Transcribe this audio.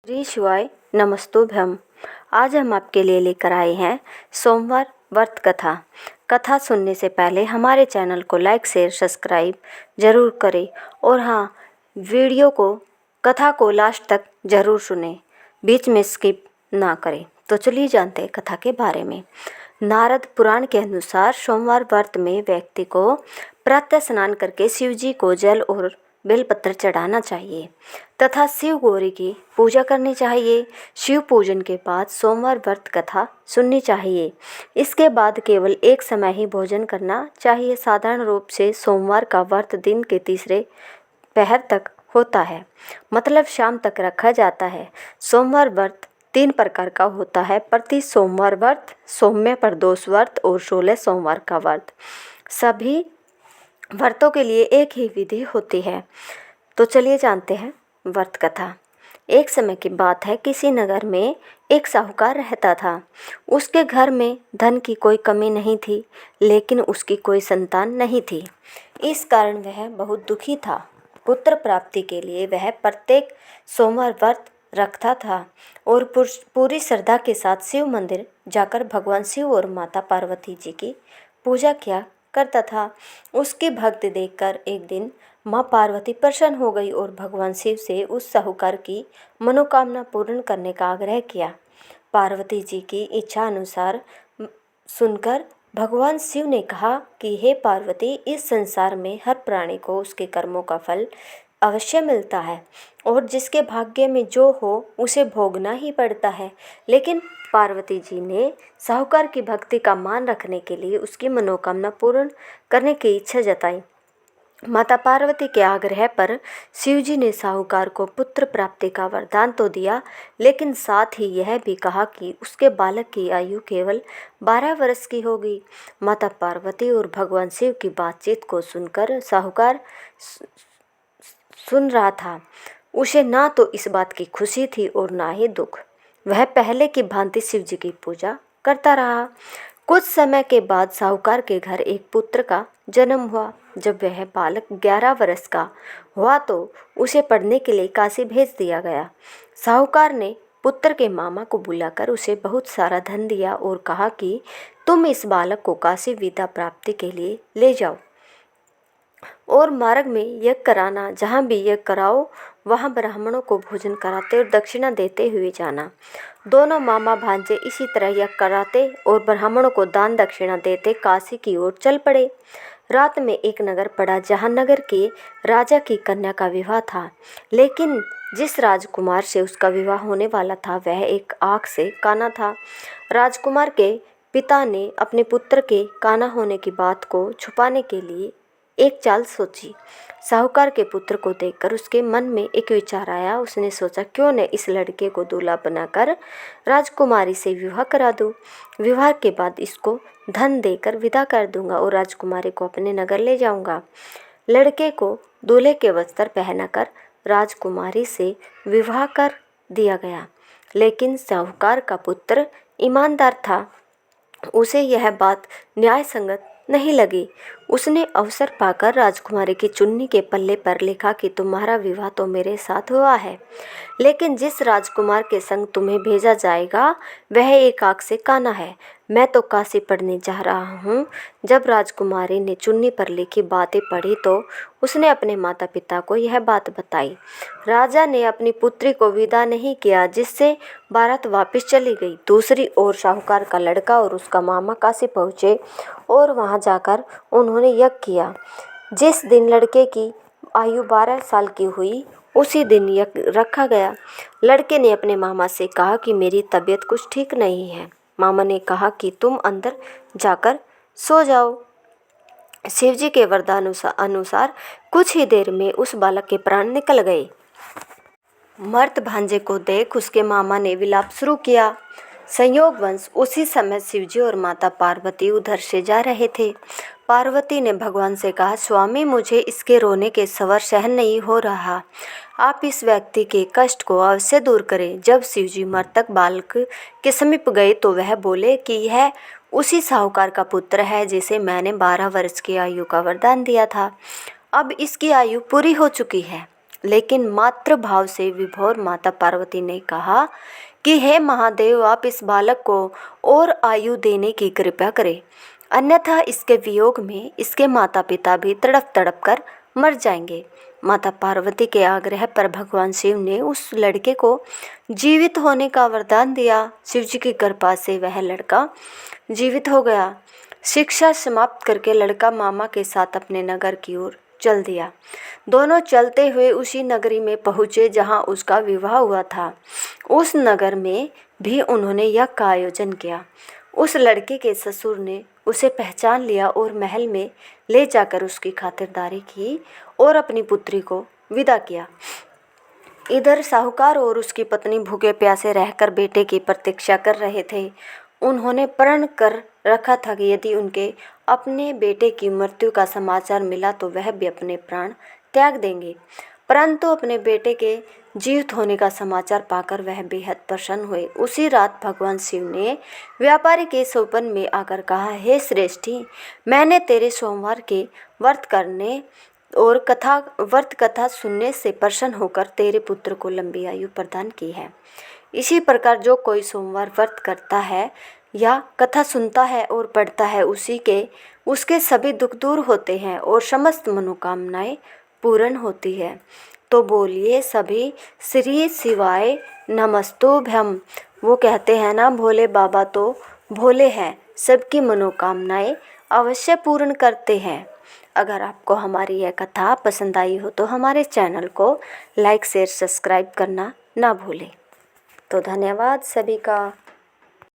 श्री शिवाय नमस्तुभ्यम। आज हम आपके लिए लेकर आए हैं सोमवार व्रत कथा। कथा सुनने से पहले हमारे चैनल को लाइक शेयर सब्सक्राइब ज़रूर करें और हाँ, वीडियो को कथा को लास्ट तक ज़रूर सुनें, बीच में स्किप ना करें। तो चलिए जानते हैं कथा के बारे में। नारद पुराण के अनुसार सोमवार व्रत में व्यक्ति को प्रातः स्नान करके शिव जी को जल और बेलपत्र चढ़ाना चाहिए तथा शिव गौरी की पूजा करनी चाहिए। शिव पूजन के बाद सोमवार व्रत कथा सुननी चाहिए। इसके बाद केवल एक समय ही भोजन करना चाहिए। साधारण रूप से सोमवार का व्रत दिन के तीसरे पहर तक होता है, मतलब शाम तक रखा जाता है। सोमवार व्रत 3 प्रकार का होता है: प्रति सोमवार व्रत, सौम्य प्रदोष व्रत और 16 सोमवार का व्रत। सभी व्रतों के लिए एक ही विधि होती है। तो चलिए जानते हैं व्रत कथा। एक समय की बात है, किसी नगर में एक साहूकार रहता था। उसके घर में धन की कोई कमी नहीं थी, लेकिन उसकी कोई संतान नहीं थी। इस कारण वह बहुत दुखी था। पुत्र प्राप्ति के लिए वह प्रत्येक सोमवार व्रत रखता था और पूरी श्रद्धा के साथ शिव मंदिर जाकर भगवान शिव और माता पार्वती जी की पूजा किया करता था। उसकी भक्ति देखकर एक दिन माँ पार्वती प्रसन्न हो गई और भगवान शिव से उस साहूकार की मनोकामना पूर्ण करने का आग्रह किया। पार्वती जी की इच्छा अनुसार सुनकर भगवान शिव ने कहा कि हे पार्वती, इस संसार में हर प्राणी को उसके कर्मों का फल अवश्य मिलता है और जिसके भाग्य में जो हो उसे भोगना ही पड़ता है। लेकिन पार्वती जी ने साहूकार की भक्ति का मान रखने के लिए उसकी मनोकामना पूर्ण करने की इच्छा जताई। माता पार्वती के आग्रह पर शिवजी ने साहूकार को पुत्र प्राप्ति का वरदान तो दिया, लेकिन साथ ही यह भी कहा कि उसके बालक की आयु केवल 12 वर्ष की होगी। माता पार्वती और भगवान शिव की बातचीत को सुनकर साहूकार सुन रहा था। उसे ना तो इस बात की खुशी थी और ना ही दुख। वह पहले की भांति शिव जी की पूजा करता रहा। कुछ समय के बाद साहूकार के घर एक पुत्र का जन्म हुआ। जब वह बालक 11 वर्ष का हुआ तो उसे पढ़ने के लिए काशी भेज दिया गया। साहूकार ने पुत्र के मामा को बुलाकर उसे बहुत सारा धन दिया और कहा कि तुम इस बालक को काशी विद्या प्राप्ति के लिए ले जाओ और मार्ग में यज्ञ कराना। जहाँ भी यज्ञ कराओ वहाँ ब्राह्मणों को भोजन कराते और दक्षिणा देते हुए जाना। दोनों मामा भांजे इसी तरह यज्ञ कराते और ब्राह्मणों को दान दक्षिणा देते काशी की ओर चल पड़े। रात में एक नगर पड़ा जहाँ नगर के राजा की कन्या का विवाह था, लेकिन जिस राजकुमार से उसका विवाह होने वाला था वह एक आँख से काना था। राजकुमार के पिता ने अपने पुत्र के काना होने की बात को छुपाने के लिए एक चाल सोची। साहूकार के पुत्र को देखकर उसके मन में एक विचार आया। उसने सोचा, क्यों न इस लड़के को दूल्हा बनाकर राजकुमारी से विवाह करा दूं। विवाह के बाद इसको धन देकर विदा कर दूंगा और राजकुमारी को अपने नगर ले जाऊंगा। लड़के को दूल्हे के वस्त्र पहनाकर राजकुमारी से विवाह कर दिया गया, लेकिन साहूकार का पुत्र ईमानदार था। उसे यह बात न्याय संगत नहीं लगी। उसने अवसर पाकर राजकुमारी की चुन्नी के पल्ले पर लिखा कि तुम्हारा विवाह तो मेरे साथ हुआ है, लेकिन जिस राजकुमार के संग तुम्हें भेजा जाएगा वह एक आँख से काना है। मैं तो काशी पढ़ने जा रहा हूँ। जब राजकुमारी ने चुन्नी पर लिखी बातें पढ़ी तो उसने अपने माता पिता को यह बात बताई। राजा ने अपनी पुत्री को विदा नहीं किया, जिससे बारात वापस चली गई। दूसरी ओर साहूकार का लड़का और उसका मामा काशी पहुँचे और वहाँ जाकर उन्होंने यज्ञ किया। जिस दिन लड़के की आयु 12 साल की हुई उसी दिन यज्ञ रखा गया। लड़के ने अपने मामा से कहा कि मेरी तबीयत कुछ ठीक नहीं है। मामा ने कहा कि तुम अंदर जाकर सो जाओ। शिवजी के वरदान अनुसार कुछ ही देर में उस बालक के प्राण निकल गए। मर्द भांजे को देख उसके मामा ने विलाप शुरू किया। संयोगवश उसी समय शिवजी और माता पार्वती उधर से जा रहे थे। पार्वती ने भगवान से कहा, स्वामी, मुझे इसके रोने के स्वर सहन नहीं हो रहा। आप इस व्यक्ति के कष्ट को अवश्य दूर करें। जब शिवजी मृतक बालक के समीप गए तो वह बोले कि यह उसी साहूकार का पुत्र है जिसे मैंने 12 वर्ष की आयु का वरदान दिया था। अब इसकी आयु पूरी हो चुकी है। लेकिन मातृ भाव से विभोर माता पार्वती ने कहा कि हे महादेव, आप इस बालक को और आयु देने की कृपा करें, अन्यथा इसके वियोग में इसके माता पिता भी तड़प तड़प कर मर जाएंगे। माता पार्वती के आग्रह पर भगवान शिव ने उस लड़के को जीवित होने का वरदान दिया। शिव जी की कृपा से वह लड़का जीवित हो गया। शिक्षा समाप्त करके लड़का मामा के साथ अपने नगर की ओर चल दिया। दोनों चलते हुए उसी नगरी में पहुँचे जहाँ उसका विवाह हुआ था। उस नगर में भी उन्होंने यज्ञ का आयोजन किया। उस लड़के के ससुर ने उसे पहचान लिया और महल में ले जाकर उसकी खातिरदारी की और अपनी पुत्री को विदा किया। इधर साहूकार और उसकी पत्नी भूखे प्यासे रहकर बेटे की प्रतीक्षा कर रहे थे। उन्होंने प्रण कर रखा था कि यदि उनके अपने बेटे की मृत्यु का समाचार मिला तो वह भी अपने प्राण त्याग देंगे। परंतु अपने बेटे के जीवित होने का समाचार पाकर वह बेहद प्रसन्न हुए। उसी रात भगवान शिव ने व्यापारी के स्वप्न में आकर कहा, हे श्रेष्ठी, मैंने तेरे सोमवार के व्रत करने और व्रत कथा सुनने से प्रसन्न होकर तेरे पुत्र को लंबी आयु प्रदान की है। इसी प्रकार जो कोई सोमवार व्रत करता है या कथा सुनता है और पढ़ता है, उसके सभी दुख दूर होते हैं और समस्त मनोकामनाएं पूर्ण होती है। तो बोलिए सभी श्री शिवाय नमस्तुभ्यम। वो कहते हैं ना, भोले बाबा तो भोले हैं, सबकी मनोकामनाएं अवश्य पूर्ण करते हैं। अगर आपको हमारी यह कथा पसंद आई हो तो हमारे चैनल को लाइक शेयर सब्सक्राइब करना ना भूलें। तो धन्यवाद सभी का।